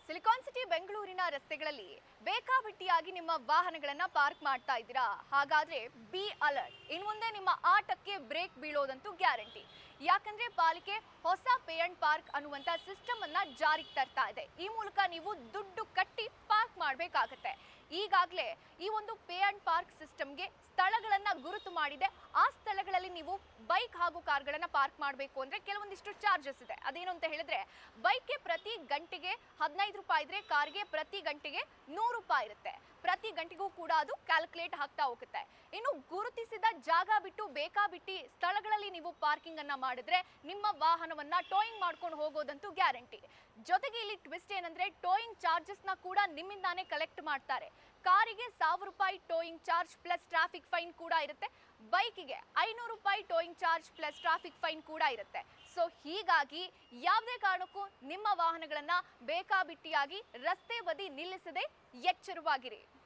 Silicon city ಬೆಂಗಳೂರಿನ ರಸ್ತೆಗಳಲ್ಲಿ ಬೇಕಾಬಿಟ್ಟಿಯಾಗಿ ನಿಮ್ಮ ವಾಹನಗಳನ್ನ ಪಾರ್ಕ್ ಮಾಡ್ತಾ ಇದ್ದೀರಾ? ಹಾಗಾದ್ರೆ ಬಿ ಅಲರ್ಟ್. ಇನ್ನು ಮುಂದೆ ನಿಮ್ಮ ಆಟಕ್ಕೆ ಬ್ರೇಕ್ ಬೀಳೋದಂತೂ ಗ್ಯಾರಂಟಿ. ಯಾಕಂದ್ರೆ ಪಾಲಿಕೆ ಹೊಸ ಪೇ ಅಂಡ್ ಪಾರ್ಕ್ ಅನ್ನುವಂತ ಸಿಸ್ಟಮ್ ಅನ್ನ ಜಾರಿಗೆ ತರ್ತಾ ಇದೆ. ಈ ಮೂಲಕ ನೀವು ದುಡ್ಡು ಕಟ್ಟಿ ಪಾರ್ಕ್ ಮಾಡಬೇಕಾಗುತ್ತೆ. ಈಗಾಗಲೇ ಈ ಒಂದು ಪೇ ಅಂಡ್ ಪಾರ್ಕ್ ಸಿಸ್ಟಮ್ಗೆ ಸ್ಥಳಗಳನ್ನ ಗುರುತು ಮಾಡಿದೆ. ಆ ಸ್ಥಳಗಳಲ್ಲಿ ನೀವು ಬೈಕ್ ಹಾಗೂ ಕಾರ್ಗಳನ್ನ ಪಾರ್ಕ್ ಮಾಡಬೇಕು ಅಂದ್ರೆ ಕೆಲವೊಂದಿಷ್ಟು ಚಾರ್ಜಸ್ ಇದೆ. ಅದೇನು ಅಂತ ಹೇಳಿದ್ರೆ, ಬೈಕ್ಗೆ ಪ್ರತಿ ಗಂಟೆಗೆ 15 ರೂಪಾಯಿ ಇದ್ರೆ ಕಾರ್ಗೆ ಪ್ರತಿ ಗಂಟೆಗೆ 100 ರೂಪಾಯಿ ಇರುತ್ತೆ. ಪ್ರತಿ ಗಂಟೆಗೂ ಕೂಡ ಅದು ಕ್ಯಾಲ್ಕುಲೇಟ್ ಆಗ್ತಾ ಹೋಗುತ್ತೆ. ಇನ್ನು ಗುರುತಿಸಿದ ಜಾಗ ಬಿಟ್ಟು ಬೇಕಾಬಿಟ್ಟಿ ಸ್ಥಳಗಳಲ್ಲಿ ನೀವು ಪಾರ್ಕಿಂಗ್ ಅನ್ನ ಮಾಡಿದ್ರೆ ನಿಮ್ಮ ವಾಹನವನ್ನ ಟೋಯಿಂಗ್ ಮಾಡ್ಕೊಂಡು ಹೋಗೋದಂತೂ ಗ್ಯಾರಂಟಿ. ಜೊತೆಗೆ ಇಲ್ಲಿ ಟ್ವಿಸ್ಟ್ ಏನಂದ್ರೆ, ಟೋಯಿಂಗ್ ಚಾರ್ಜಸ್ ನ ಕೂಡ ನಿಮ್ಮಿಂದಾನೇ ಕಲೆಕ್ಟ್ ಮಾಡ್ತಾರೆ. ಕಾರಿಗೆ 1000 ರೂಪಾಯಿ towing charge plus traffic fine ಕೂಡ ಇರುತ್ತೆ. ಬೈಕಿಗೆ 500 ರೂಪಾಯಿ towing charge plus traffic fine ಕೂಡ ಇರುತ್ತೆ. ಸೊ ಹೀಗಾಗಿ ಯಾವುದೇ ಕಾರಣಕ್ಕೂ ನಿಮ್ಮ ವಾಹನಗಳನ್ನ ಬೇಕಾಬಿಟ್ಟಿಯಾಗಿ ರಸ್ತೆ ಬದಿ ನಿಲ್ಲಿಸದೆ ಎಚ್ಚರವಾಗಿರಿ.